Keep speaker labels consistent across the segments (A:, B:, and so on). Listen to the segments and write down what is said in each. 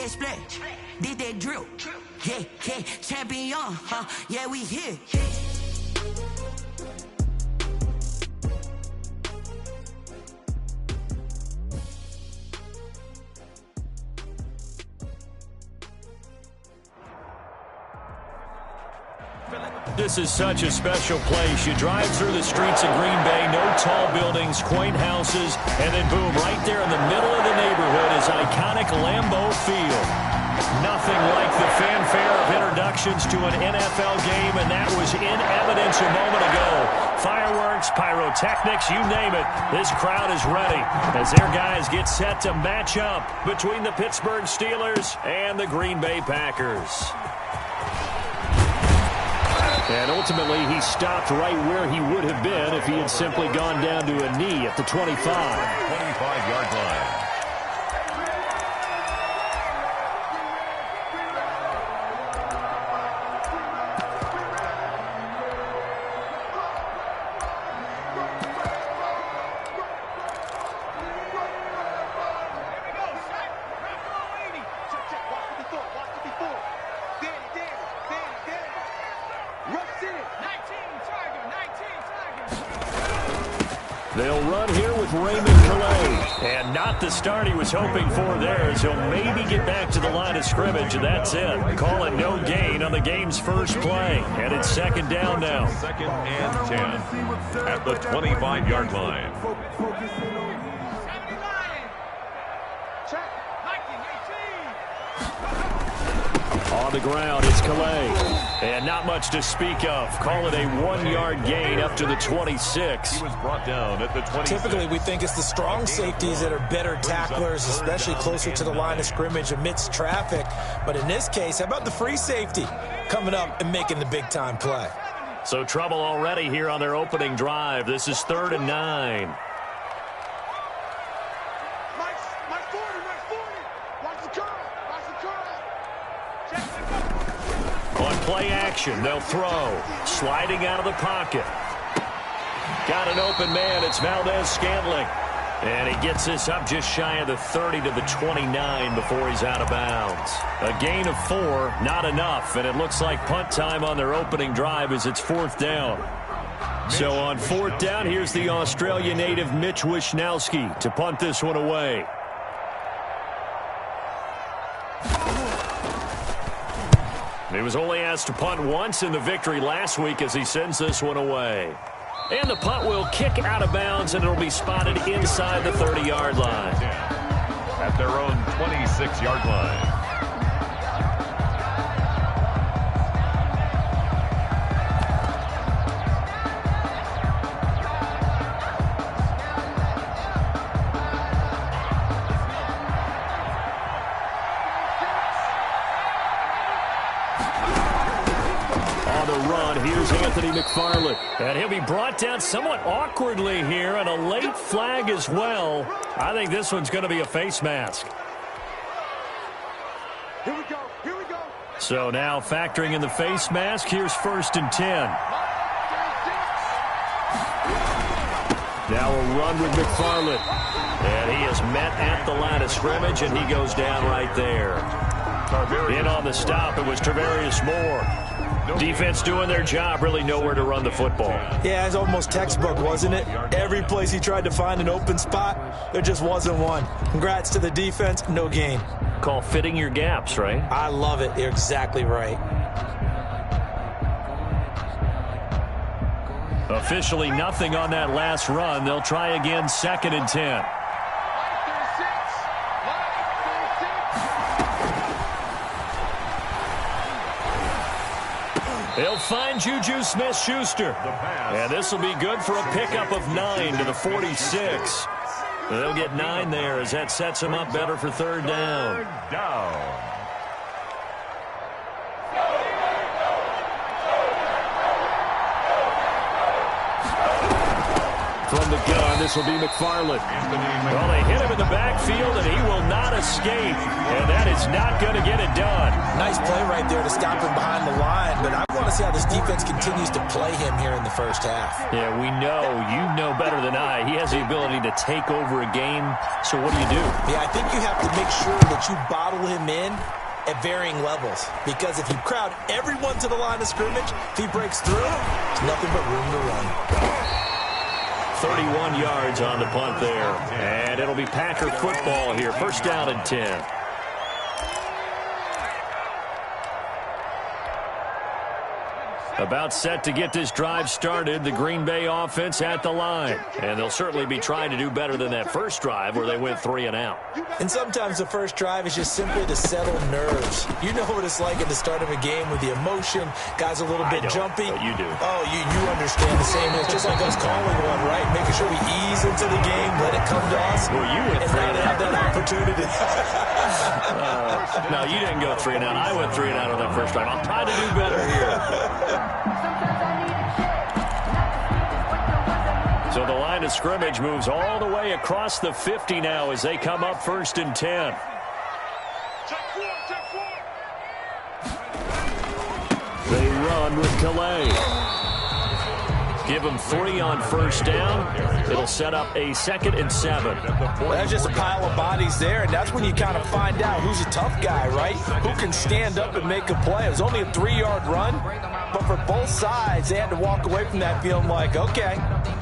A: that splat, did that drill. Yeah, yeah, champion, huh? Yeah, we here.
B: This is such a special place. You drive through the streets of Green Bay, no tall buildings, quaint houses, and then boom, right there in the middle of the neighborhood is iconic Lambeau Field. Nothing like the fanfare of introductions to an NFL game, and that was in evidence a moment ago. Fireworks, pyrotechnics, you name it. This crowd is ready as their guys get set to match up between the Pittsburgh Steelers and the Green Bay Packers. And ultimately, he stopped right where he would have been if he had simply gone down to a knee at the 25.
C: 25-yard line.
B: They'll run here with Raymond Calais. And not the start he was hoping for there, as he'll maybe get back to the line of scrimmage, and that's it. Call it no gain on the game's first play. And it's second down now.
C: Second and 10 at the 25-yard line.
B: On the ground, it's Calais. And not much to speak of. Call it a 1-yard gain up to the 26.
C: He was brought down at the 26.
D: Typically, we think it's the strong safeties that are better tacklers, especially closer to the line of scrimmage amidst traffic. But in this case, how about the free safety coming up and making the big-time play?
B: So trouble already here on their opening drive. This is 3rd and 9. Play action, they'll throw. Sliding out of the pocket. Got an open man, it's Valdez-Scantling. And he gets this up just shy of the 30 to the 29 before he's out of bounds. A gain of 4, not enough, and it looks like punt time on their opening drive as it's 4th down. So on 4th down, here's the Australia native Mitch Wishnowsky to punt this one away. He was only asked to punt once in the victory last week as he sends this one away. And the punt will kick out of bounds, and it'll be spotted inside the 30-yard line.
C: At their own 26-yard line.
B: McFarland, and he'll be brought down somewhat awkwardly here, and a late flag as well. I think this one's going to be a face mask.
E: Here we go.
B: So now factoring in the face mask, here's 1st and 10. Now a run with McFarland, and he is met at the line of scrimmage, and he goes down right there. In on the stop, it was Travarius Moore. Defense doing their job, really nowhere to run the football.
D: Yeah, it's almost textbook, wasn't it? Every place he tried to find an open spot, there just wasn't one. Congrats to the defense, no gain.
B: Call fitting your gaps, right?
D: I love it. You're exactly right.
B: Officially nothing on that last run. They'll try again, 2nd and 10. They'll find Juju Smith-Schuster. And this will be good for a pickup of 9 to the 46. They'll get 9 there as that sets them up better for 3rd down. From the gun, this will be McFarland. Well, they hit him in the backfield, and he will not escape. And that is not going to get it done.
D: Nice play right there to stop him behind the line, but I want to see how this defense continues to play him here in the first half.
B: Yeah, we know. You know better than I. He has the ability to take over a game. So what do you do?
D: Yeah, I think you have to make sure that you bottle him in at varying levels. Because if you crowd everyone to the line of scrimmage, if he breaks through, there's nothing but room to run.
B: 31 yards on the punt there. And it'll be Packer football here. First down and 10. About set to get this drive started, the Green Bay offense at the line. And they'll certainly be trying to do better than that first drive where they went 3 and out.
D: And sometimes the first drive is just simply to settle nerves. You know what it's like at the start of a game with the emotion. Guys a little bit jumpy.
B: But you do.
D: Oh, you understand the same. It's just like us calling one, right? Making sure we ease into the game, let it come to us.
B: Well, you went 3 and out.
D: Have that opportunity.
B: No, you didn't go 3 and out. I went 3 and out on that first drive. I'll try to do better here. So the line of scrimmage moves all the way across the 50 now as they come up first and 10. They run with Calais. Give them 3 on first down. It'll set up a 2nd and 7.
D: Well, that's just a pile of bodies there, and that's when you kind of find out who's a tough guy, right? Who can stand up and make a play. It was only a 3-yard run, but for both sides, they had to walk away from that feeling like, okay,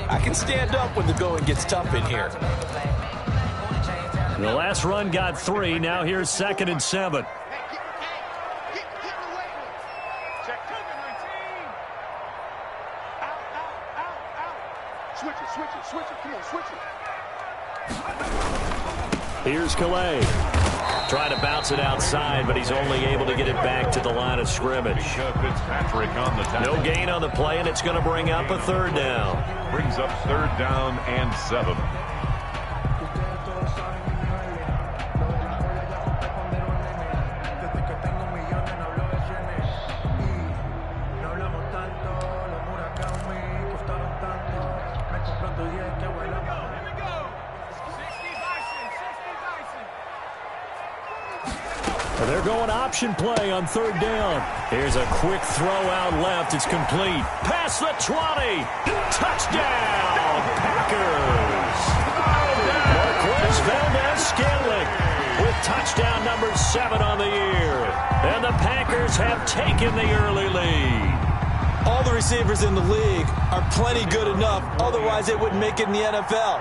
D: I can stand up when the going gets tough in here.
B: The last run got 3. Now here's 2nd and 7. Here's Calais. Trying to bounce it outside, but he's only able to get it back to the line of scrimmage. No gain on the play, and it's going to bring up a 3rd down.
C: Brings up 3rd down and 7.
B: They're going option play on 3rd down. Here's a quick throw out left. It's complete. Past the 20. Touchdown, Packers. Marquez Valdez-Scantling with touchdown number 7 on the year. And the Packers have taken the early lead.
D: All the receivers in the league are plenty good enough. Otherwise, they wouldn't make it in the NFL.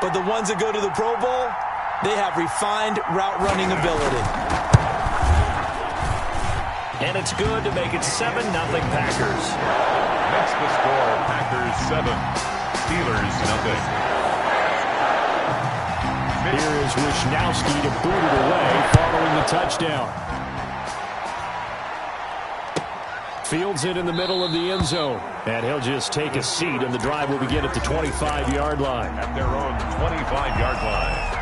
D: But the ones that go to the Pro Bowl, they have refined route running ability.
B: And it's good to make it 7-0 Packers.
C: Makes the score Packers 7, Steelers 0.
B: Here is Wisnowski to boot it away following the touchdown. Fields it in the middle of the end zone. And he'll just take a seat, and the drive will begin at the 25-yard line.
C: At their own 25-yard line.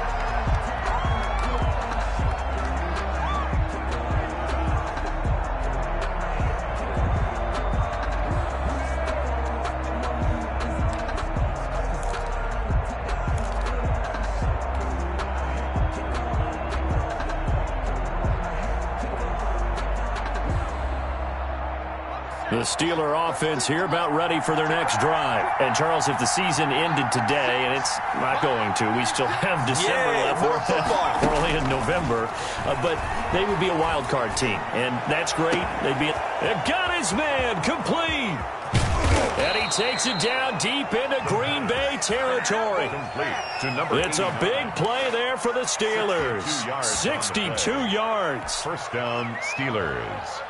B: The Steeler offense here about ready for their next drive. And, Charles, if the season ended today, and it's not going to, we still have December left.
D: More football.
B: We're only in November. But they would be a wild card team, and that's great. They'd be got his man complete. And he takes it down deep into Green Bay territory. It's a big play there for the Steelers. 62 yards.
C: First down, Steelers.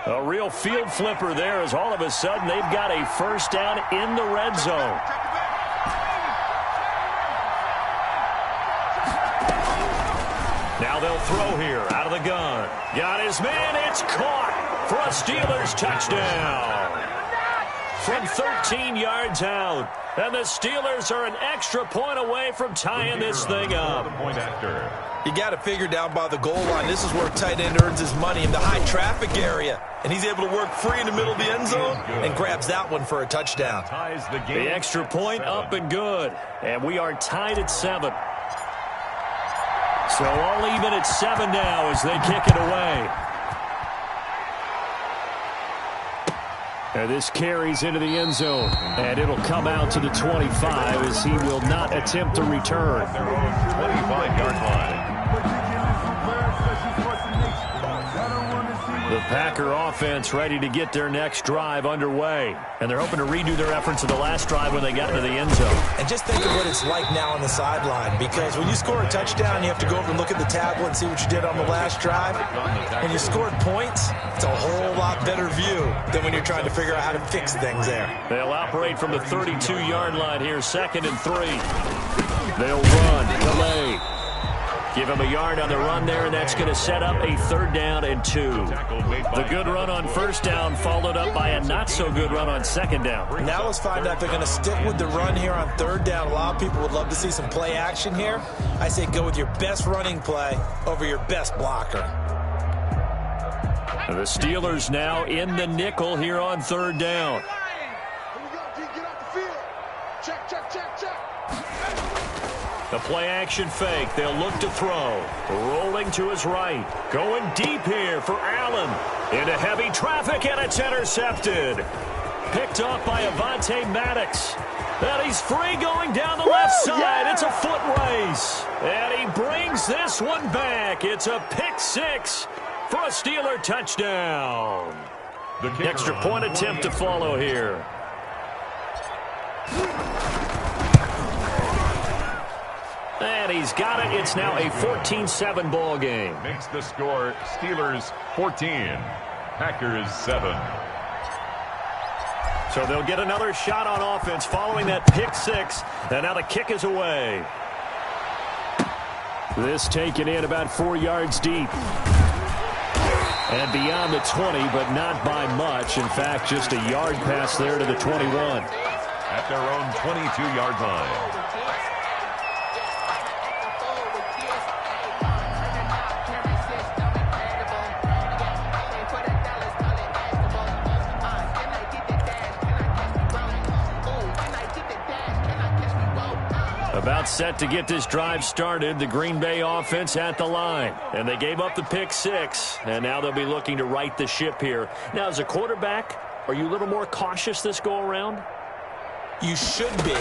B: A real field flipper there as all of a sudden they've got a first down in the red zone. Now they'll throw here out of the gun. Got his man. It's caught for a Steelers touchdown. From 13 yards out. And the Steelers are an extra point away from tying this thing up.
D: You got to figure down by the goal line. This is where a tight end earns his money, in the high traffic area. And he's able to work free in the middle of the end zone and grabs that one for a touchdown.
B: The extra point up and good. And we are tied at 7. So all even at 7 now as they kick it away. And this carries into the end zone. And it'll come out to the 25 as he will not attempt to return.
C: At their own 25-yard line.
B: The Packer offense ready to get their next drive underway. And they're hoping to redo their efforts of the last drive when they got into the end zone.
D: And just think of what it's like now on the sideline, because when you score a touchdown, you have to go over and look at the tablet and see what you did on the last drive. When you scored points, it's a whole lot better view than when you're trying to figure out how to fix things there.
B: They'll operate from the 32-yard line here, 2nd and 3. They'll run, delay. Give him a yard on the run there, and that's going to set up a 3rd down and 2. The good run on 1st down followed up by a not-so-good run on 2nd down.
D: Now let's find out if they're going to stick with the run here on 3rd down. A lot of people would love to see some play action here. I say go with your best running play over your best blocker.
B: The Steelers now in the nickel here on 3rd down. The play-action fake. They'll look to throw. Rolling to his right. Going deep here for Allen. Into heavy traffic, and it's intercepted. Picked off by Avonte Maddox. And he's free going down the left side. Yeah! It's a foot race. And he brings this one back. It's a pick 6 for a Steeler touchdown.
C: The
B: extra point attempt to follow here. And he's got it. It's now a 14-7 ball game.
C: Makes the score Steelers 14, Packers 7.
B: So they'll get another shot on offense following that pick 6. And now the kick is away. This taken in about 4 yards deep. And beyond the 20, but not by much. In fact, just a yard pass there to the 21.
C: At their own 22-yard line.
B: About set to get this drive started, the Green Bay offense at the line. And they gave up the pick 6, and now they'll be looking to right the ship here. Now, as a quarterback, are you a little more cautious this go-around?
D: You should be,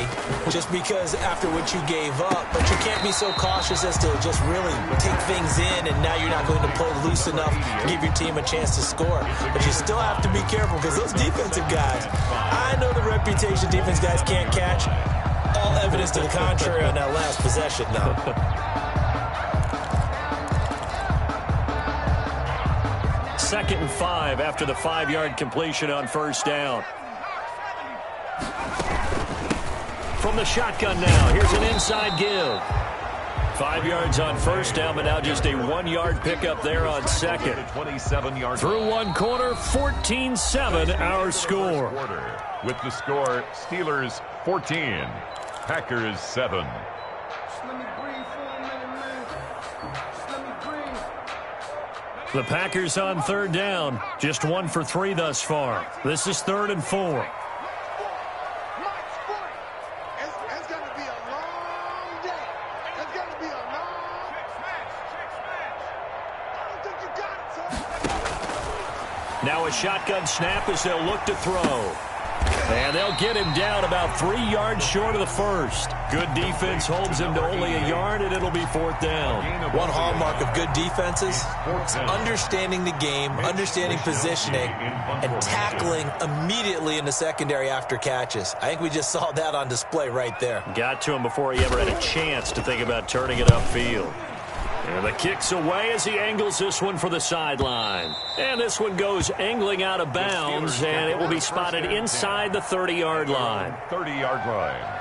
D: just because after what you gave up, but you can't be so cautious as to just really take things in, and now you're not going to play loose enough to give your team a chance to score. But you still have to be careful, because those defensive guys, I know the reputation defense guys can't catch. All evidence to the contrary on that last possession, though.
B: Second and 5 after the 5-yard completion on 1st down. From the shotgun now, here's an inside give. 5 yards on 1st down, but now just a 1-yard pickup there on 2nd.
C: 27 yards.
B: Through one quarter, 14-7 our score.
C: With the score, Steelers 14, Packers 7.
B: The Packers on 3rd down, just 1 for 3 thus far. This is 3rd and 4. Now a shotgun snap as they'll look to throw. And they'll get him down about 3 yards short of the first. Good defense holds him to only a yard, and it'll be 4th down.
D: One hallmark of good defenses is understanding the game, understanding positioning, and tackling immediately in the secondary after catches. I think we just saw that on display right there.
B: Got to him before he ever had a chance to think about turning it upfield. And the kick's away as he angles this one for the sideline. And this one goes angling out of bounds, and it will be spotted inside the 30-yard line.
C: 30-yard line.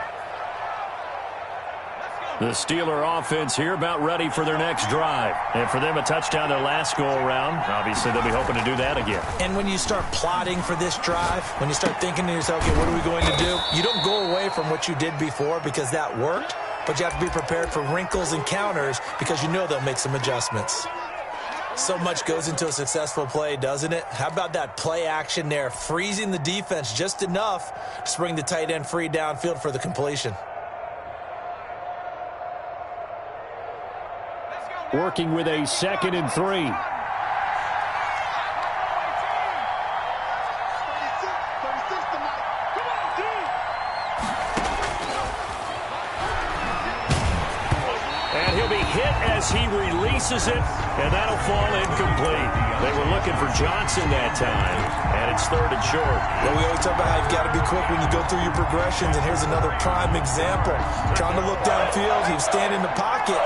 B: The Steeler offense here about ready for their next drive. And for them, a touchdown their last go-around. Obviously, they'll be hoping to do that again.
D: And when you start plotting for this drive, when you start thinking to yourself, okay, what are we going to do? You don't go away from what you did before because that worked. But you have to be prepared for wrinkles and counters because you know they'll make some adjustments. So much goes into a successful play, doesn't it? How about that play action there, freezing the defense just enough to bring the tight end free downfield for the completion.
B: working with a 2nd and 3. And he'll be hit as he releases it, and that'll fall incomplete. They were looking for Johnson that time, and it's 3rd and short.
D: Well, we always talk about how you've got to be quick when you go through your progressions, and here's another prime example. Trying to look downfield, he was standing in the pocket,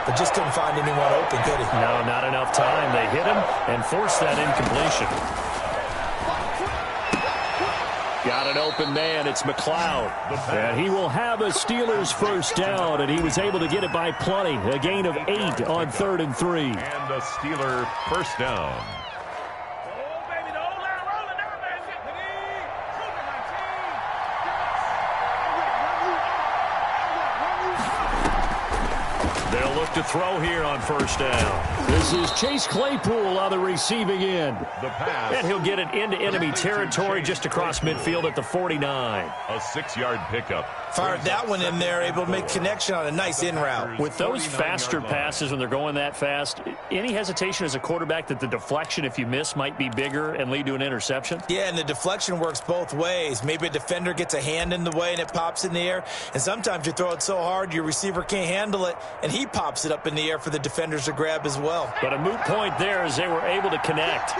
D: but just couldn't find anyone open, could he?
B: No, not enough time. They hit him and forced that incompletion. Got an open man. It's McLeod. And he will have a Steelers first down, and he was able to get it by plenty. A gain of 8 on 3rd and 3.
C: And a Steeler first down.
B: They'll look to throw here on first down. This is Chase Claypool on the receiving end.
C: The pass.
B: And he'll get it into enemy territory just across midfield at the 49.
C: A 6-yard pickup.
D: Fired that one in there, able to make connection on a nice in route.
B: With those faster passes when they're going that fast, any hesitation as a quarterback that the deflection, if you miss, might be bigger and lead to an interception?
D: Yeah, and the deflection works both ways. Maybe a defender gets a hand in the way and it pops in the air. And sometimes you throw it so hard your receiver can't handle it, and he pops it up in the air for the defenders to grab as well.
B: But a moot point there as they were able to connect.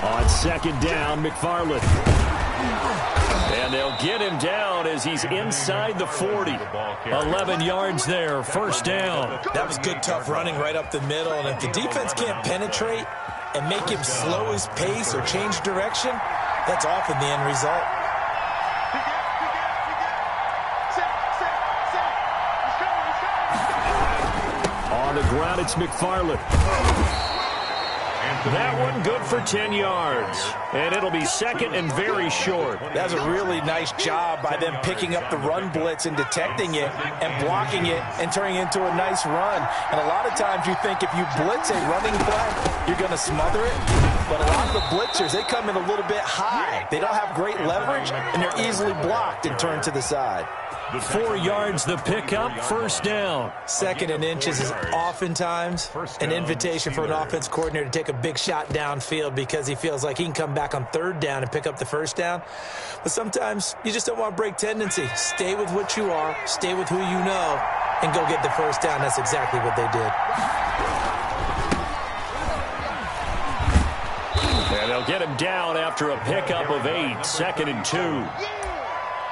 B: On 2nd down, McFarland. And they'll get him down as he's inside the 40. 11 yards there, first down.
D: That was good, tough running right up the middle. And if the defense can't penetrate and make him slow his pace or change direction, that's often the end result.
B: On the ground, it's McFarland. That one good for 10 yards. And it'll be 2nd and very short.
D: That's a really nice job by them picking up the run blitz and detecting it and blocking it and turning it into a nice run. And a lot of times you think if you blitz a running play, you're going to smother it. But a lot of the blitzers, they come in a little bit high. They don't have great leverage, and they're easily blocked and turned to the side.
B: 4 yards the pickup, first down.
D: 2nd and inches is oftentimes an invitation for an offense coordinator to take a big shot downfield because he feels like he can come back on 3rd down and pick up the first down. But sometimes you just don't want to break tendency. Stay with what you are, stay with who you know, and go get the first down. That's exactly what they did.
B: And they'll get him down after a pickup of 8, 2nd and 2.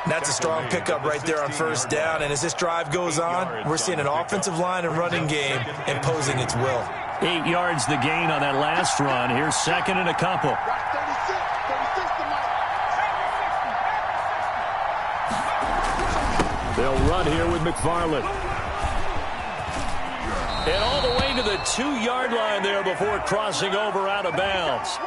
D: That's a strong pickup right there on first down. And as this drive goes on, we're seeing an offensive line and running game imposing its will.
B: 8 yards the gain on that last run. Here's 2nd and a couple. They'll run here with McFarland. And all the way to the 2-yard line there before crossing over out of bounds.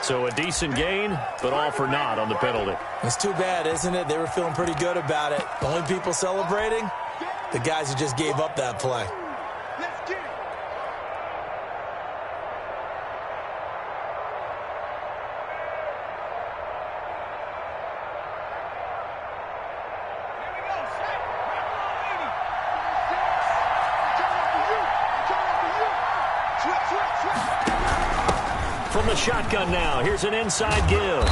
B: So a decent gain, but all for naught on the penalty.
D: It's too bad, isn't it? They were feeling pretty good about it. The only people celebrating, the guys who just gave up that play.
B: From the shotgun now, here's an inside give.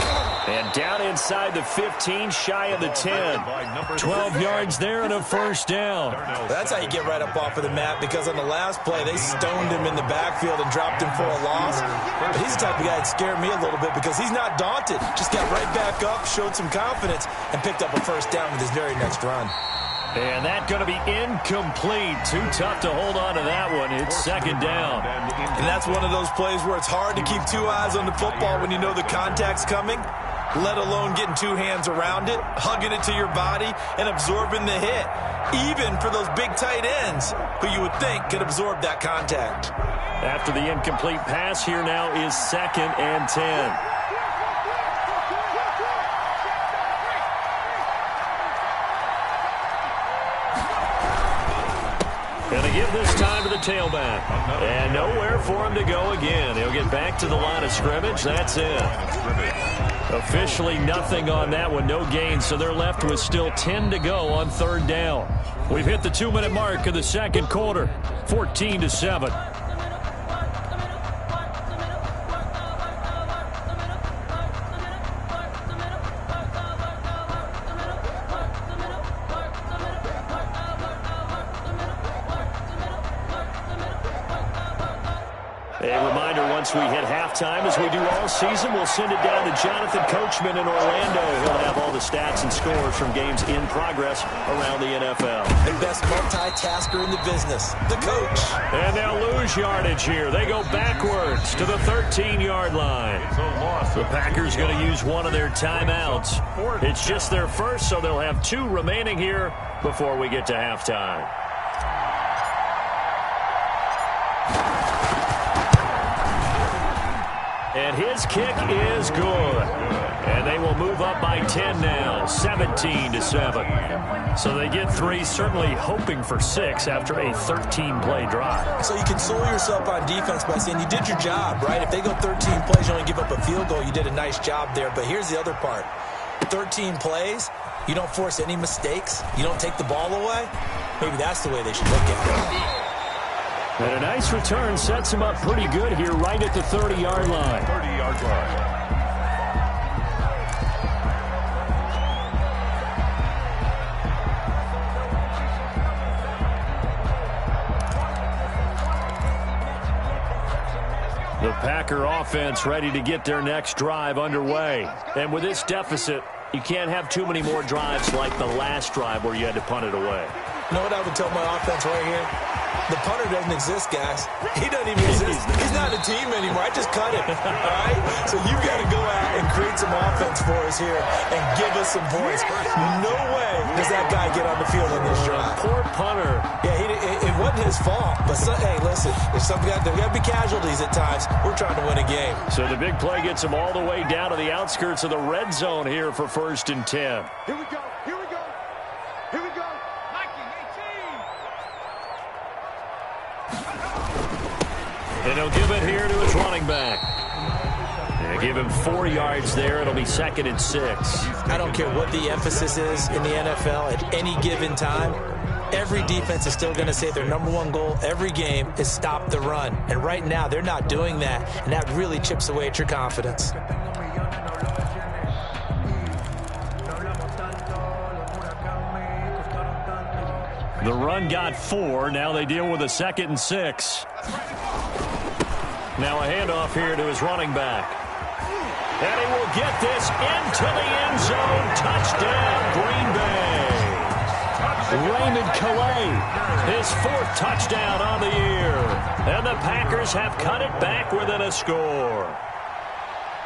B: And down inside the 15, shy of the 10. 12 yards there and a first down.
D: That's how you get right up off of the mat, because on the last play, they stoned him in the backfield and dropped him for a loss. But he's the type of guy that scared me a little bit because he's not daunted. Just got right back up, showed some confidence, and picked up a first down with his very next run.
B: And that's going to be incomplete. Too tough to hold on to that one. It's 2nd down.
D: And that's one of those plays where it's hard to keep 2 eyes on the football when you know the contact's coming, let alone getting 2 hands around it, hugging it to your body, and absorbing the hit. Even for those big tight ends who you would think could absorb that contact.
B: After the incomplete pass, here now is 2nd and 10. And a give this time to the tailback. And nowhere for him to go again. He'll get back to the line of scrimmage. That's it. Officially nothing on that one, no gain, so they're left with still 10 to go on third down. We've hit the 2-minute mark of the second quarter, 14-7. A reminder, once we hit halftime, as we do all season, we'll send it down to Jonathan Coachman in Orlando. He'll have all the stats and scores from games in progress around the NFL.
D: The best multitasker in the business, the coach.
B: And they'll lose yardage here. They go backwards to the 13-yard line. The Packers going to use one of their timeouts. It's just their first, so they'll have 2 remaining here before we get to halftime. And his kick is good. And they will move up by 10 now, 17-7. So they get 3, certainly hoping for 6 after a 13-play drive.
D: So you console yourself on defense by saying you did your job, right? If they go 13 plays, you only give up a field goal, you did a nice job there. But here's the other part. 13 plays, you don't force any mistakes, you don't take the ball away. Maybe that's the way they should look at it.
B: And a nice return sets him up pretty good here right at the 30-yard line.
C: 30-yard line.
B: The Packer offense ready to get their next drive underway. And with this deficit, you can't have too many more drives like the last drive where you had to punt it away.
D: You know what I would tell my offense right here? The punter doesn't exist, guys. He doesn't even exist. He's not a team anymore. I just cut him. All right? So you've got to go out and create some offense for us here and give us some points. No way does that guy get on the field on this drive.
B: Poor punter.
D: Yeah, it wasn't his fault. But, hey, listen, if there got to be casualties at times, we're trying to win a game.
B: So the big play gets him all the way down to the outskirts of the red zone here for 1st and 10.
E: Here we go. Here we go. Here we go.
B: And he'll give it here to his running back. And give him 4 yards there. It'll be 2nd and 6.
D: I don't care what the emphasis is in the NFL at any given time. Every defense is still going to say their #1 goal every game is stop the run. And right now, they're not doing that. And that really chips away at your confidence.
B: The run got 4. Now they deal with a 2nd and 6. Now a handoff here to his running back. And he will get this into the end zone. Touchdown, Green Bay. Raymond Calais, his 4th touchdown on the year. And the Packers have cut it back within a score.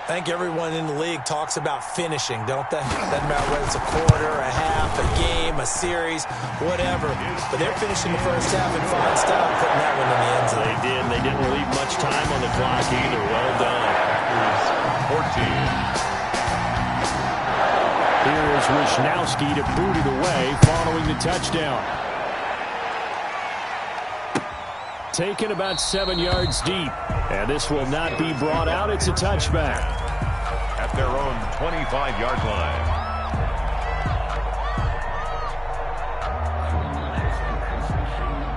D: I think everyone in the league talks about finishing, don't they? Doesn't matter whether it's a quarter, a half, a game, a series, whatever. But they're finishing the first half in fine style, putting that one in the end zone.
B: They did. They didn't leave much time on the clock either. Well done.
C: Here's 14.
B: Here is Wisnowski to boot it away following the touchdown. Taken about 7 yards deep. And this will not be brought out. It's a touchback.
C: At their own 25-yard line.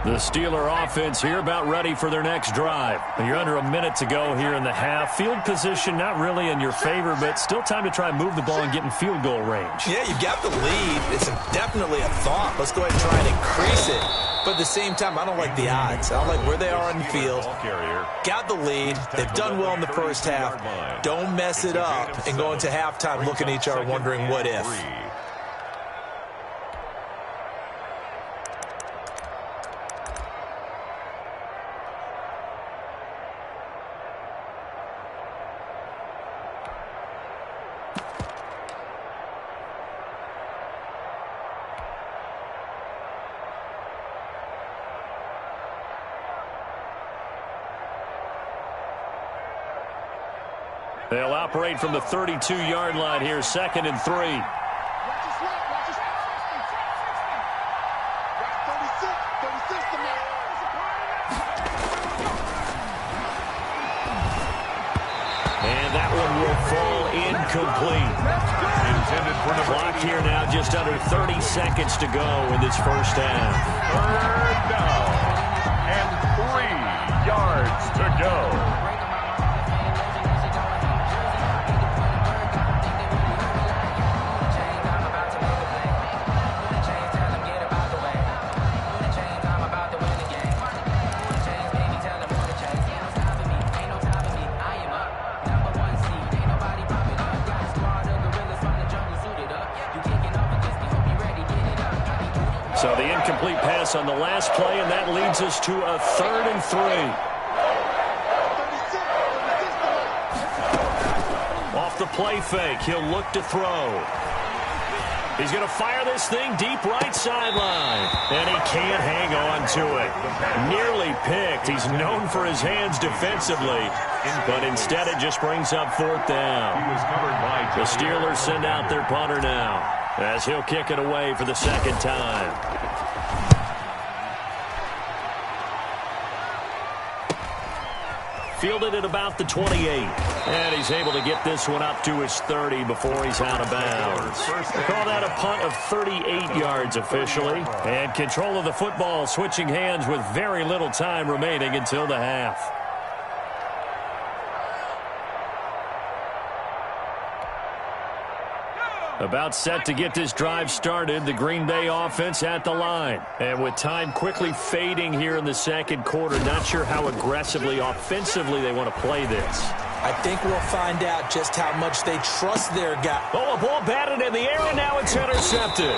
B: The Steeler offense here about ready for their next drive. You're under a minute to go here in the half. Field position not really in your favor, but still time to try and move the ball and get in field goal range.
D: Yeah, you've got the lead. It's definitely a thought. Let's go ahead and try and increase it. But at the same time, I don't like the odds. I don't like where they are on the field. Got the lead. They've done well in the first half. Don't mess it up and go into halftime looking at each other wondering what if.
B: They'll operate from the 32-yard line here, 2nd and 3. And that one will fall incomplete.
C: Intended for number
B: Clock here now, just under 30 seconds to go in this first half.
C: Third down and 3 yards to go.
B: So the incomplete pass on the last play, and that leads us to a 3rd and 3. Off the play fake, he'll look to throw. He's going to fire this thing deep right sideline, and he can't hang on to it. Nearly picked. He's known for his hands defensively, but instead it just brings up 4th down. The Steelers send out their punter now, as he'll kick it away for the 2nd time. Fielded at about the 28. And he's able to get this one up to his 30 before he's out of bounds. Call that a punt of 38 yards officially. And control of the football switching hands with very little time remaining until the half. About set to get this drive started, the Green Bay offense at the line. And with time quickly fading here in the 2nd quarter, not sure how aggressively, offensively they want to play this.
D: I think we'll find out just how much they trust their guy.
B: Oh, a ball batted in the air, and now it's intercepted.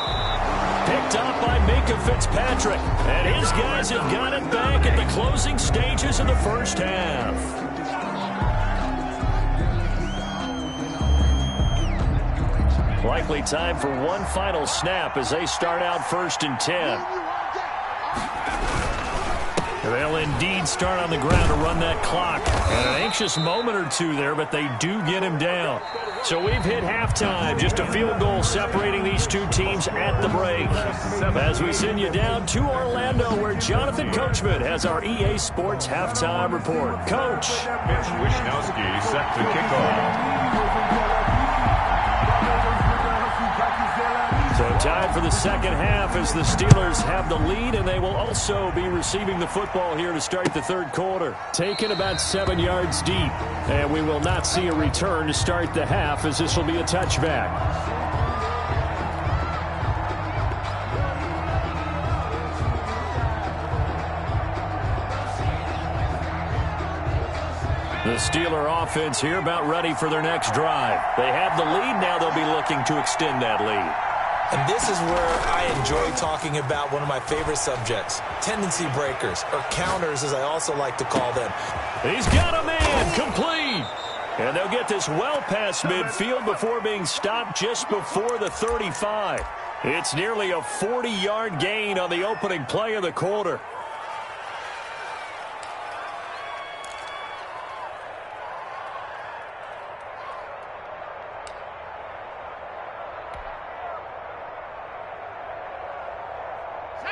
B: Picked up by Minka Fitzpatrick. And his guys have got it back at the closing stages of the first half. Likely time for one final snap as they start out 1st and 10. They'll indeed start on the ground to run that clock. And an anxious moment or two there, but they do get him down. So we've hit halftime. Just a field goal separating these two teams at the break. As we send you down to Orlando, where Jonathan Coachman has our EA Sports halftime report. Coach.
C: Mitch Wisnowski set to kick off.
B: So time for the 2nd half as the Steelers have the lead, and they will also be receiving the football here to start the 3rd quarter. Taken about 7 yards deep, and we will not see a return to start the half as this will be a touchback. The Steeler offense here about ready for their next drive. They have the lead, now they'll be looking to extend that lead.
D: And this is where I enjoy talking about one of my favorite subjects, tendency breakers, or counters as I also like to call them.
B: He's got a man, complete. And they'll get this well past midfield before being stopped just before the 35. It's nearly a 40-yard gain on the opening play of the quarter.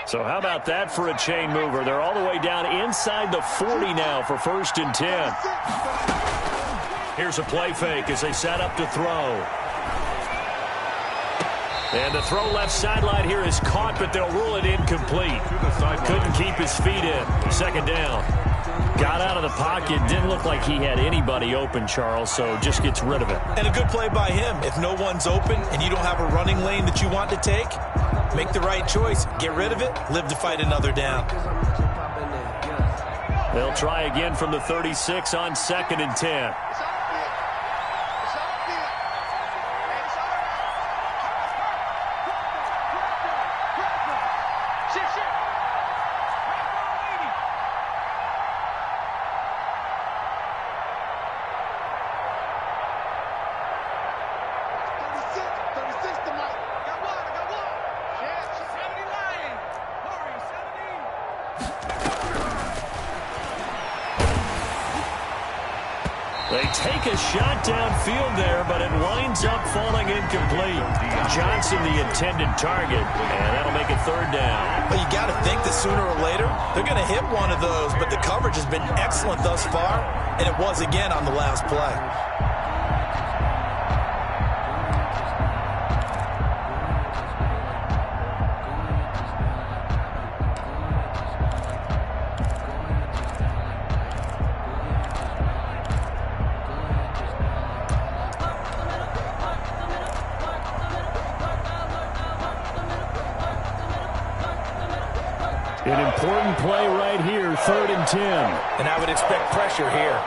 B: So how about that for a chain mover? They're all the way down inside the 40 now for 1st and 10. Here's a play fake as they set up to throw. And the throw left sideline here is caught, but they'll rule it incomplete. Couldn't keep his feet in. 2nd down. Got out of the pocket. Didn't look like he had anybody open, Charles, so just gets rid of it.
D: And a good play by him. If no one's open and you don't have a running lane that you want to take, make the right choice. Get rid of it. Live to fight another down.
B: They'll try again from the 36 on 2nd and 10. They take a shot downfield there, but it winds up falling incomplete. Johnson, the intended target, and that'll make it 3rd down.
D: But you got to think that sooner or later, they're going to hit one of those, but the coverage has been excellent thus far, and it was again on the last play.
B: An important play right here, 3rd and 10.
D: And I would expect pressure here.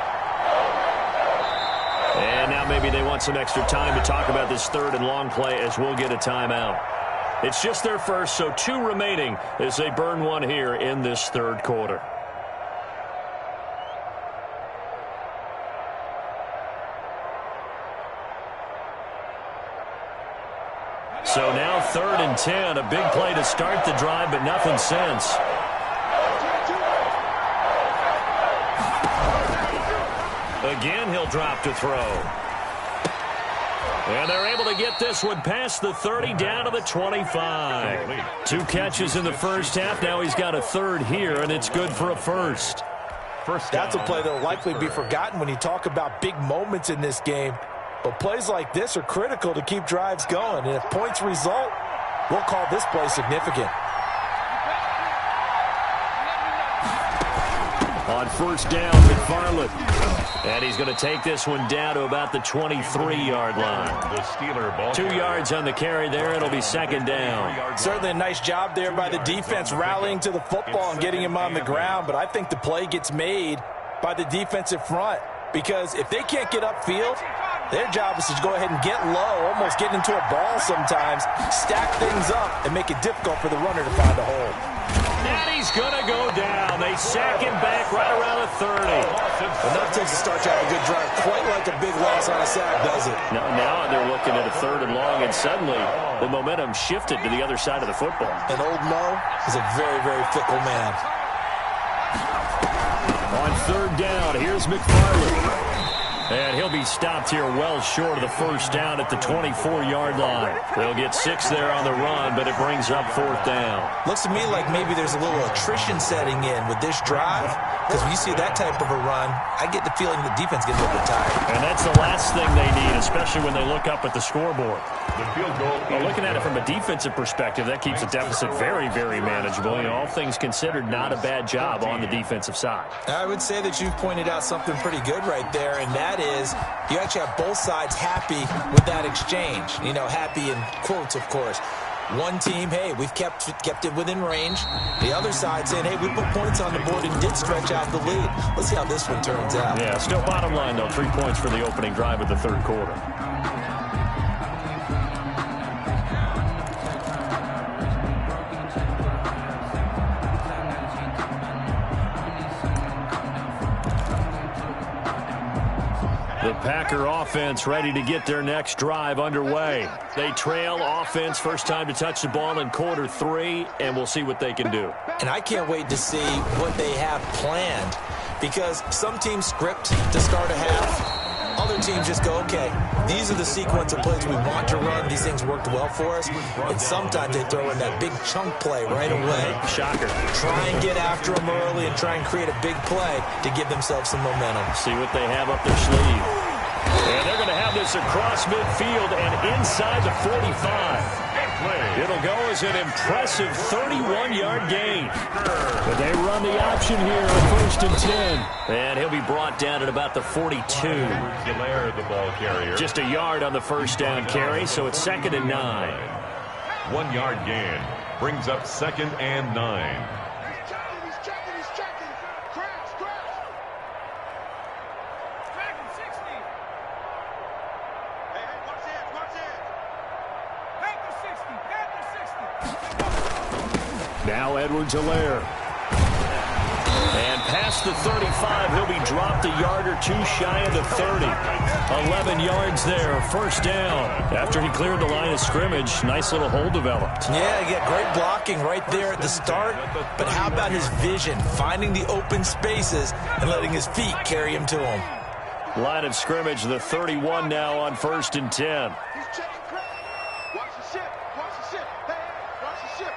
B: And now maybe they want some extra time to talk about this 3rd and long play as we'll get a timeout. It's just their first, so 2 remaining as they burn one here in this 3rd quarter. So now 3rd and 10, a big play to start the drive, but nothing since. Again, he'll drop to throw. And they're able to get this one past the 30 down to the 25. 2 catches in the first half. Now he's got a 3rd here, and it's good for a first.
D: That's a play that will likely be forgotten when you talk about big moments in this game. But plays like this are critical to keep drives going. And if points result, we'll call this play significant.
B: On first down, McFarland. And he's going to take this one down to about the 23-yard line.
C: The Steeler ball
B: 2 yards on the carry there. It'll be 2nd down.
D: Certainly a nice job there by the defense rallying to the football and getting him on the ground. But I think the play gets made by the defensive front. Because if they can't get upfield, their job is to go ahead and get low, almost get into a ball sometimes, stack things up, and make it difficult for the runner to find a hole.
B: And he's going to go down. They sack him back right around the 30.
D: Enough takes to start you out a good drive. Quite like a big loss on a sack, does it?
B: Now they're looking at a 3rd and long, and suddenly the momentum shifted to the other side of the football.
D: And old Mo is a very, very fickle man.
B: On 3rd down, here's McFarland. And he'll be stopped here well short of the first down at the 24-yard line. They'll get 6 there on the run, but it brings up 4th down.
D: Looks to me like maybe there's a little attrition setting in with this drive. Because when you see that type of a run, I get the feeling the defense gets a little bit tired.
B: And that's the last thing they need, especially when they look up at the scoreboard.
C: The field goal.
B: Well, looking at it from a defensive perspective, that keeps the deficit very, very manageable. You know, all things considered, not a bad job on the defensive side.
D: I would say that you've pointed out something pretty good right there, and that is you actually have both sides happy with that exchange. You know, happy in quotes, of course. One team, hey, we've kept it within range. The other side saying, hey, we put points on the board and did stretch out the lead. Let's see how this one turns out.
B: Yeah, still bottom line, though, 3 points for the opening drive of the 3rd quarter. The Packer offense ready to get their next drive underway. They trail offense, first time to touch the ball in quarter 3, and we'll see what they can do.
D: And I can't wait to see what they have planned, because some teams script to start a half. Other teams just go, okay, these are the sequence of plays we want to run. These things worked well for us. And sometimes they throw in that big chunk play right away.
B: Shocker.
D: Try and get after them early and try and create a big play to give themselves some momentum.
B: See what they have up their sleeve. And they're going to have this across midfield and inside the 45. It'll go as an impressive 31-yard gain. But they run the option here on 1st and 10. And he'll be brought down at about the 42.
C: The ball carrier.
B: Just a yard on the first down carry, so it's 2nd and 9.
C: 1 yard gain brings up 2nd and 9.
E: He's checking. Crash. Back 60. Hey, watch it. Back 60.
B: Now Edwards-Helaire. And past the 35, he'll be dropped a yard or 2 shy of the 30. 11 yards there, first down. After he cleared the line of scrimmage, nice little hole developed.
D: Yeah, he got great blocking right there at the start. But how about his vision, finding the open spaces and letting his feet carry him to him?
B: Line of scrimmage, the 31 now on 1st and 10.
E: He's checking Crash. Watch the ship. Hey, watch the ship.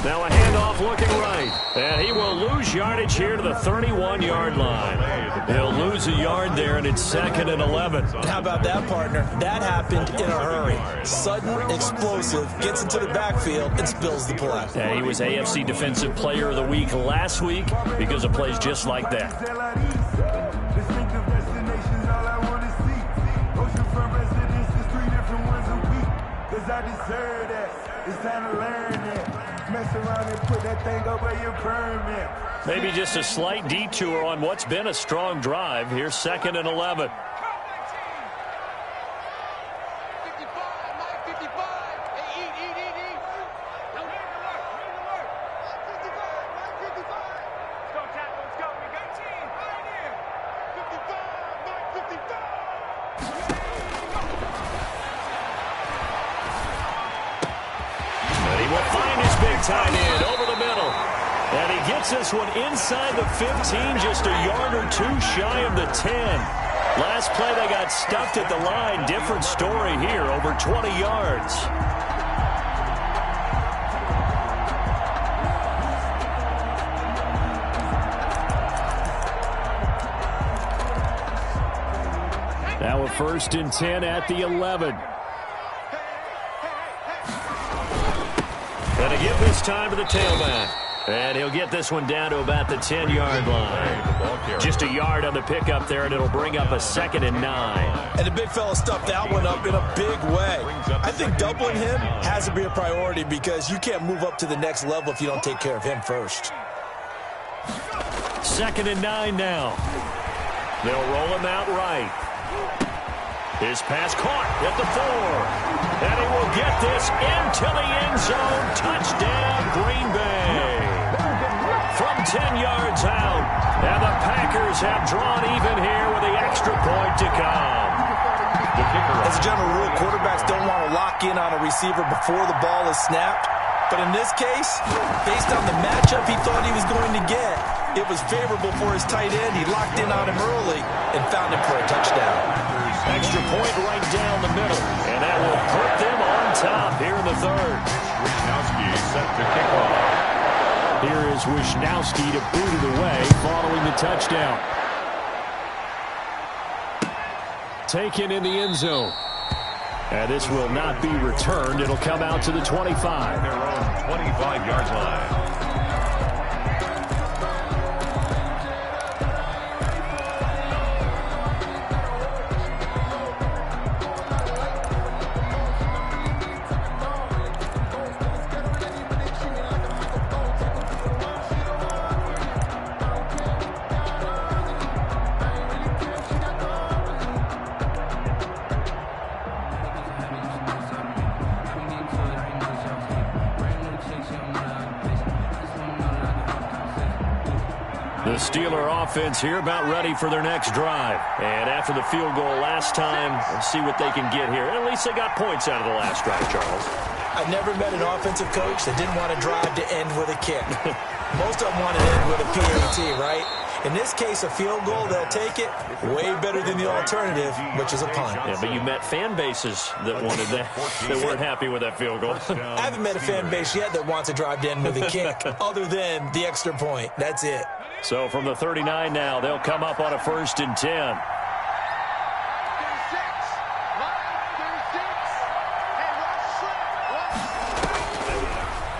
B: Now a handoff looking right. And he will lose yardage here to the 31-yard line. He'll lose a yard there, and it's 2nd and 11.
D: How about that, partner? That happened in a hurry. Sudden, explosive, gets into the backfield, and spills the play.
B: Yeah, he was AFC Defensive Player of the Week last week because of plays just like that.
F: I deserve that. It's time to learn it. Mess around and put that thing over your permit.
B: Maybe just a slight detour on what's been a strong drive. Here's 2nd and 11. Tight end over the middle. And he gets this one inside the 15, just a yard or two shy of the 10. Last play they got stuffed at the line. Different story here, over 20 yards. Now a 1st and 10 at the 11. And a give this time to the tailback. And he'll get this one down to about the 10-yard line. Just a yard on the pickup there, and it'll bring up a 2nd and 9.
D: And the big fella stuffed that one up in a big way. I think doubling him has to be a priority because you can't move up to the next level if you don't take care of him first.
B: 2nd and 9 now. They'll roll him out right. His pass caught at the 4. And he will get this into the end zone. Touchdown, Green Bay. From 10 yards out. And the Packers have drawn even here with the extra point to come.
D: As a general rule, quarterbacks don't want to lock in on a receiver before the ball is snapped. But in this case, based on the matchup he thought he was going to get, it was favorable for his tight end. He locked in on him early and found him for a touchdown.
B: Extra point right down the middle. And that will put them on top here in the 3rd.
C: Wisnowski set to kick off.
B: Here is Wisnowski to boot it away following the touchdown. Taken in the end zone. And this will not be returned. It'll come out to the 25.
C: Their own 25-yard line.
B: The Steeler offense here about ready for their next drive. And after the field goal last time, let's see what they can get here. At least they got points out of the last drive, Charles.
D: I've never met an offensive coach that didn't want to drive to end with a kick. Most of them want to end with a PAT, right? In this case, a field goal, they'll take it. Way better than the alternative, which is a punt.
B: Yeah, but you met fan bases that wanted that, that weren't happy with that field goal.
D: I haven't met a fan base yet that wants to drive to end with a kick, other than the extra point. That's it.
B: So from the 39 now, they'll come up on a 1st and 10.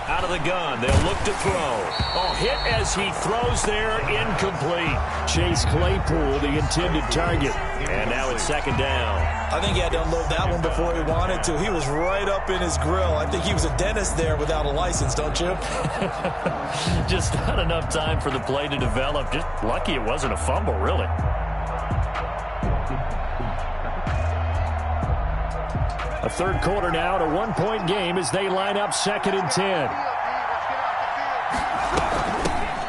B: Out of the gun, they'll look to throw. Oh, hit as he throws there, incomplete. Chase Claypool, the intended target. And now it's 2nd down.
D: I think he had to unload that one before he wanted to. He was right up in his grill. I think he was a dentist there without a license, don't you?
B: Just not enough time for the play to develop. Just lucky it wasn't a fumble, really. A 3rd quarter now, at a 1-point game as they line up 2nd and 10.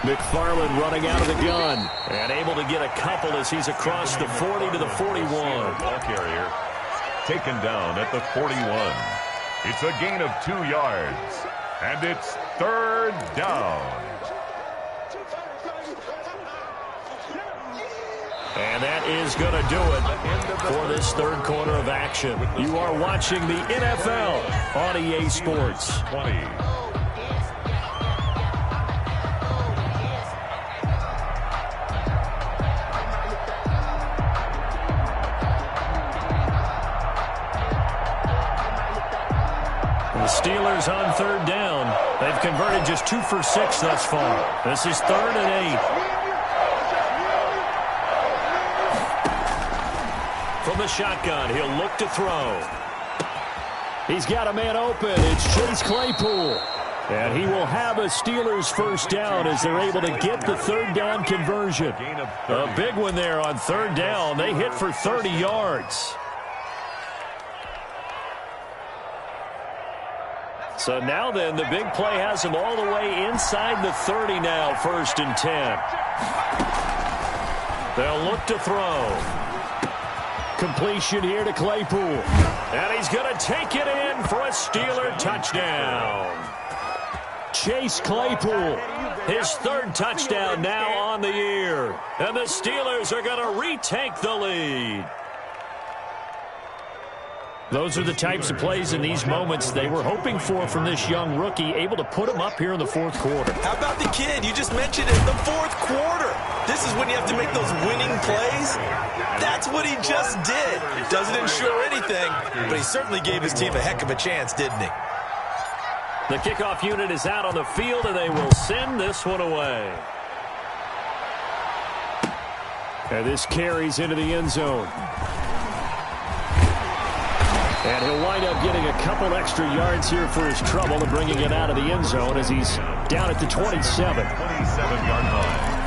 B: McFarland running out of the gun and able to get a couple as he's across the 40 to the 41.
C: Ball carrier taken down at the 41. It's a gain of 2 yards, and it's 3rd down.
B: And that is going to do it for this 3rd quarter of action. You are watching the NFL on EA Sports.
C: 20.
B: The Steelers on 3rd down. They've converted just 2 for 6 thus far. This is 3rd and 8. From the shotgun, he'll look to throw. He's got a man open. It's Chase Claypool. And he will have a Steelers first down as they're able to get the third down conversion. A big one there on third down. They hit for 30 yards. So now then, the big play has him all the way inside the 30 now, 1st and 10. They'll look to throw. Completion here to Claypool. And he's going to take it in for a Steeler touchdown. Chase Claypool, his 3rd touchdown now on the year. And the Steelers are going to retake the lead. Those are the types of plays in these moments they were hoping for from this young rookie, able to put him up here in the 4th quarter.
D: How about the kid? You just mentioned it, the 4th quarter. This is when you have to make those winning plays. That's what he just did. Doesn't ensure anything, but he certainly gave his team a heck of a chance, didn't he?
B: The kickoff unit is out on the field, and they will send this one away. And this carries into the end zone. And he'll wind up getting a couple extra yards here for his trouble and bringing it out of the end zone as he's down at the 27.
C: 27-yard line.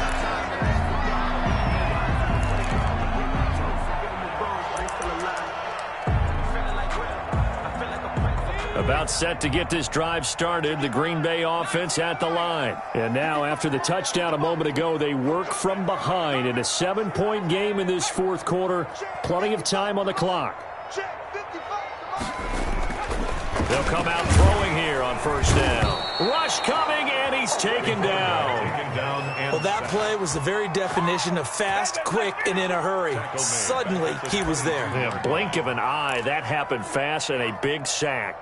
B: About set to get this drive started, the Green Bay offense at the line. And now, after the touchdown a moment ago, they work from behind in a 7-point game in this 4th quarter. Plenty of time on the clock. They'll come out throwing here on 1st down. Rush coming, and he's taken down.
D: Well, that play was the very definition of fast, quick, and in a hurry. Suddenly, he was there.
B: Yeah, blink of an eye, that happened fast, and a big sack.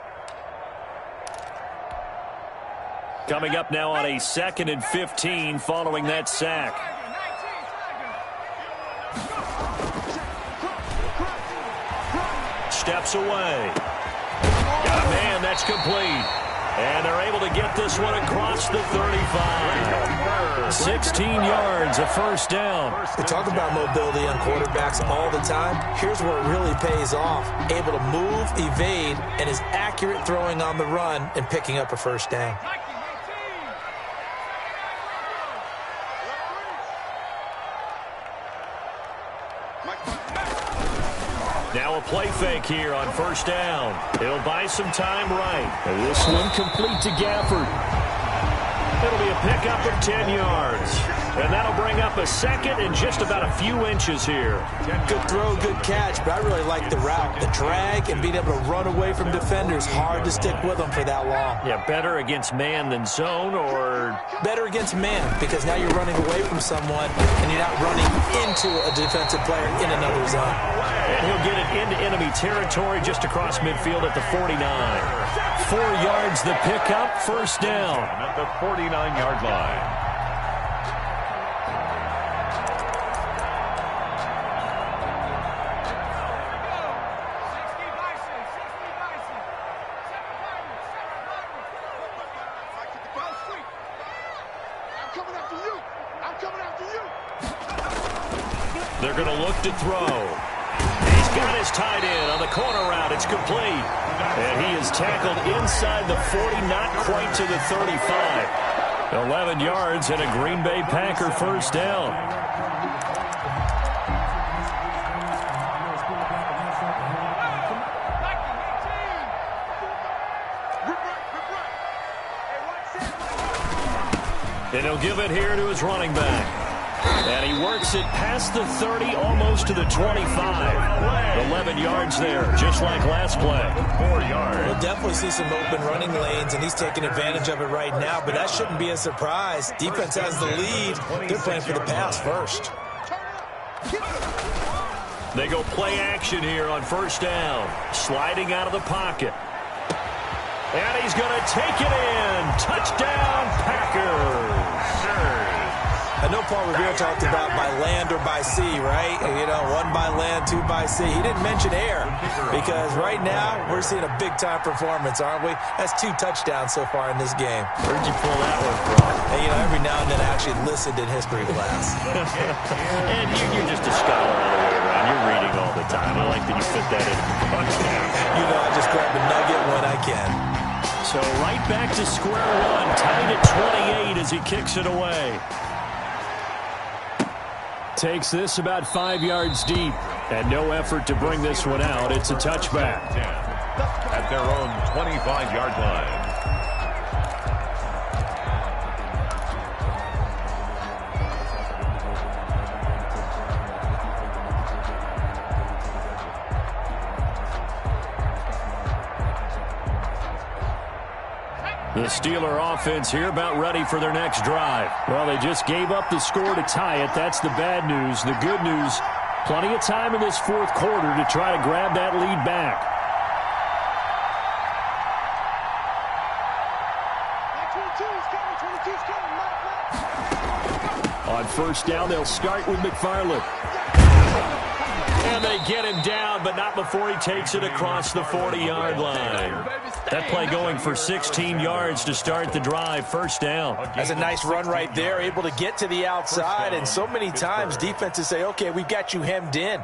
B: Coming up now on a 2nd and 15 following that sack. Steps away. Got a man, that's complete. And they're able to get this one across the 35. 16 yards, a 1st down.
D: We talk about mobility on quarterbacks all the time. Here's where it really pays off. Able to move, evade, and is accurate throwing on the run and picking up a 1st down.
B: Now a play fake here on 1st down. He'll buy some time right. And this one complete to Gafford. It'll be a pickup of 10 yards. And that'll bring up a 2nd and just about a few inches here.
D: Good throw, good catch, but I really like the route. The drag and being able to run away from defenders. Hard to stick with them for that long.
B: Yeah, better against man than zone, or?
D: Better against man, because now you're running away from someone and you're not running into a defensive player in another zone.
B: And he'll get it into enemy territory just across midfield at the 49. 4 yards the pickup, 1st down.
C: At the 49-yard line.
B: They're going to look to throw. He's got his tight end on the corner route. It's complete. And he is tackled inside the 40, not quite to the 35. 11 yards and a Green Bay Packer 1st down. And he'll give it here to his running back. And he works it past the 30, almost to the 25. 11 yards there, just like last play.
C: 4 yards.
D: We'll definitely see some open running lanes, and he's taking advantage of it right now, but that shouldn't be a surprise. Defense has the lead. They're playing for the pass first.
B: They go play action here on 1st down. Sliding out of the pocket. And he's going to take it in. Touchdown, Packers.
D: I know Paul Revere talked about by land or by sea, right? You know, 1 by land, 2 by sea. He didn't mention air because right now we're seeing a big-time performance, aren't we? That's 2 touchdowns so far in this game.
B: Where'd you pull that one from?
D: And, you know, every now and then I actually listened in history class.
B: And you're just a scholar all the way around. You're reading all the time. I like that you fit that in.
D: You know, I just grab a nugget when I can.
B: So right back to square one, tied at 28 as he kicks it away. Takes this about 5 yards deep, and no effort to bring this one out. It's a touchback.
C: At their own 25-yard line.
B: The Steeler offense here about ready for their next drive. Well, they just gave up the score to tie it. That's the bad news. The good news, plenty of time in this fourth quarter to try to grab that lead back. On first down, they'll start with McFarland. And they get him down, but not before he takes it across the 40-yard line. That play going for 16 yards to start the drive. First down.
D: That's a nice run right there, able to get to the outside. And so many times defenses say, okay, we've got you hemmed in.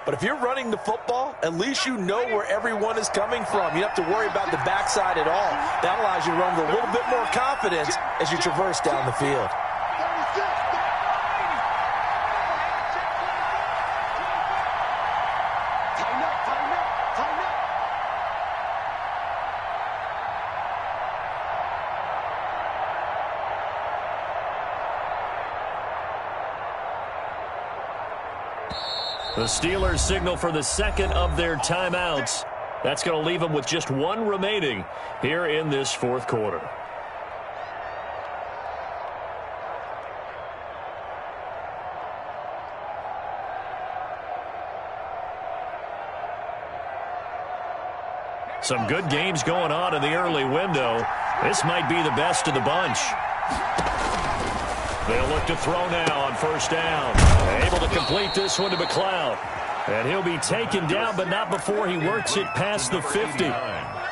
D: But if you're running the football, at least you know where everyone is coming from. You don't have to worry about the backside at all. That allows you to run with a little bit more confidence as you traverse down the field.
B: The Steelers signal for the second of their timeouts. That's going to leave them with just one remaining here in this fourth quarter. Some good games going on in the early window. This might be the best of the bunch. They'll look to throw now on first down. Able to complete this one to McLeod. And he'll be taken down, but not before he works it past the 50.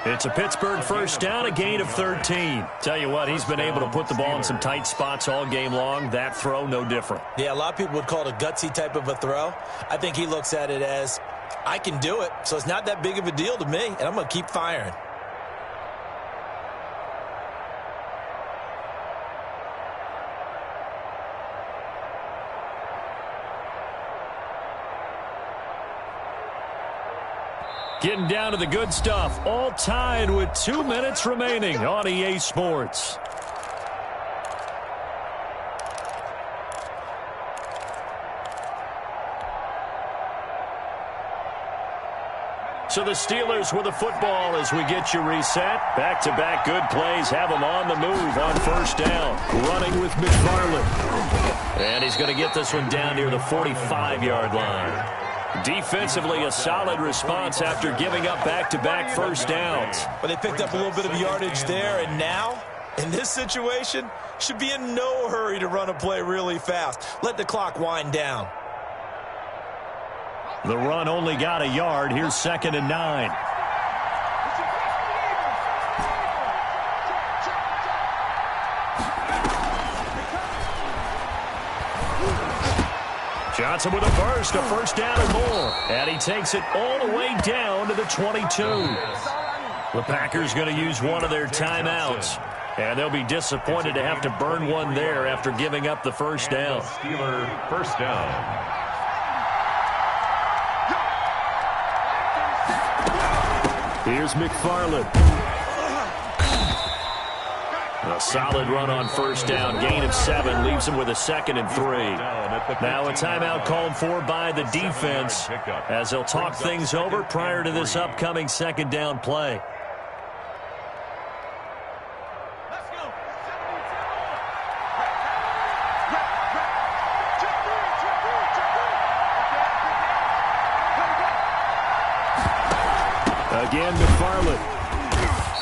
B: It's a Pittsburgh first down, a gain of 13. Tell you what, he's been able to put the ball in some tight spots all game long. That throw, no different.
D: Yeah, a lot of people would call it a gutsy type of a throw. I think he looks at it as, I can do it, so it's not that big of a deal to me, and I'm going to keep firing.
B: Getting down to the good stuff. All tied with 2 minutes remaining on EA Sports. So the Steelers with the football as we get you reset. Back-to-back good plays have them on the move on first down. Running with McFarland. And he's going to get this one down near the 45-yard line. Defensively, a solid response after giving up back-to-back first downs.
D: But they picked up a little bit of yardage there, and now, in this situation, should be in no hurry to run a play really fast. Let the clock wind down.
B: The run only got a yard. Here's 2nd and 9. Johnson with a burst, a first down and more. And he takes it all the way down to the 22. The Packers going to use one of their timeouts. And they'll be disappointed to have to burn one there after giving up the first down.
C: Steeler first down.
B: Here's McFarland. A solid run on first down. Gain of 7 leaves him with a 2nd and 3. Now a timeout called for by the defense as they'll talk things over prior to this upcoming 2nd down play. Again, McFarland.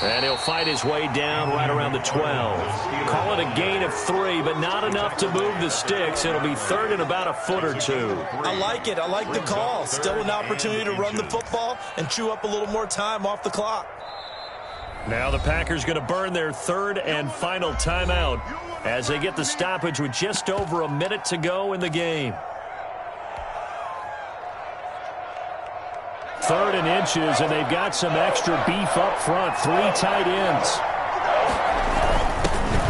B: And he'll fight his way down right around the 12. Call it a gain of 3, but not enough to move the sticks. It'll be 3rd and about a foot or 2.
D: I like it. I like the call. Still an opportunity to run the football and chew up a little more time off the clock.
B: Now the Packers going to burn their 3rd and final timeout as they get the stoppage with just over a minute to go in the game. 3rd and inches, and they've got some extra beef up front. 3 tight ends.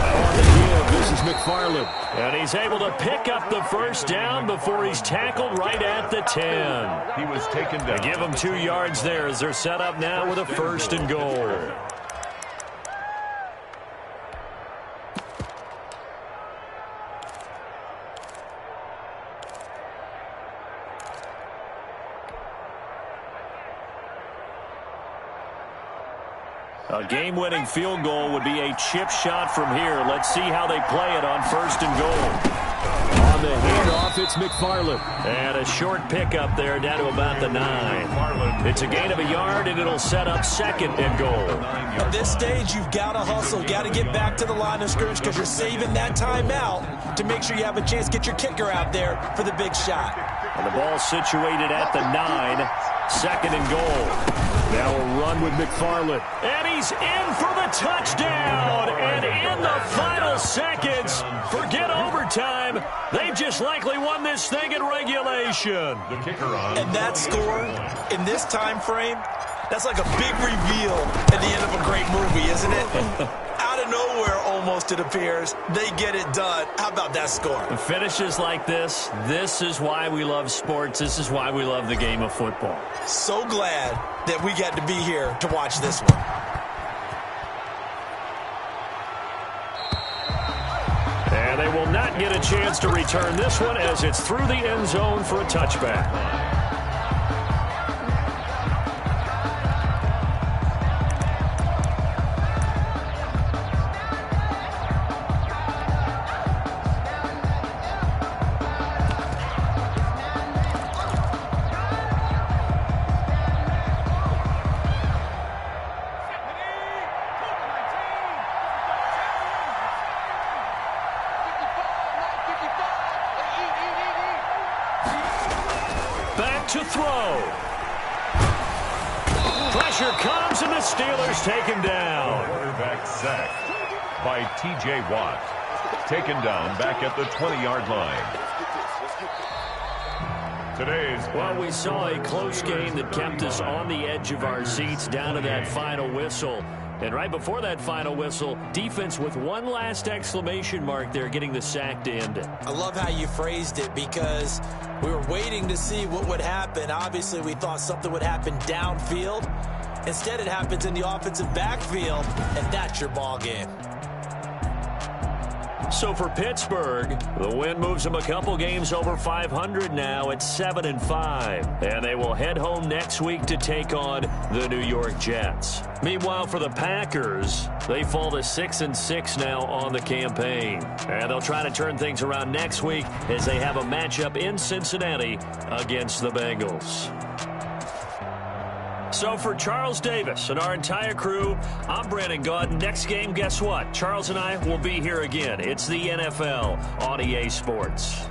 B: On the give, this is McFarland. And he's able to pick up the first down before he's tackled right at the 10.
C: He was taken down.
B: They give him 2 yards there as they're set up now with a 1st and goal. A game-winning field goal would be a chip shot from here. Let's see how they play it on 1st and goal. On the handoff, it's McFarland. And a short pickup there down to about the 9. It's a gain of a yard, and it'll set up 2nd and goal.
D: At this stage, you've got to hustle. Got to get back to the line of scrimmage because you're saving that timeout to make sure you have a chance to get your kicker out there for the big shot.
B: And the ball situated at the 9. 2nd and goal. Now a run with McFarland. And he's in for the touchdown. And in the final seconds, forget overtime. They've just likely won this thing in regulation.
C: The kicker on.
D: And that score, in this time frame, that's like a big reveal at the end of a great movie, isn't it? Out of nowhere, almost, it appears, they get it done. How about that score?
B: Finishes like this is why we love sports. This is why we love the game of football.
D: So glad that we got to be here to watch this one.
B: And they will not get a chance to return this one as it's through the end zone for a touchback. To throw. Pressure comes and the Steelers take him down.
C: Quarterback sacked by T.J. Watt. Taken down back at the 20-yard line.
B: Well, we saw a close game that kept us on the edge of our seats down to that final whistle. And right before that final whistle, defense with one last exclamation mark there, getting the sack to end it.
D: I love how you phrased it because we were waiting to see what would happen. Obviously, we thought something would happen downfield. Instead, it happens in the offensive backfield, and that's your ball game.
B: So for Pittsburgh, the win moves them a couple games over 500 now at 7-5. And they will head home next week to take on the New York Jets. Meanwhile, for the Packers, they fall to 6-6 now on the campaign. And they'll try to turn things around next week as they have a matchup in Cincinnati against the Bengals. So for Charles Davis and our entire crew, I'm Brandon Gaudin. Next game, guess what? Charles and I will be here again. It's the NFL on EA Sports.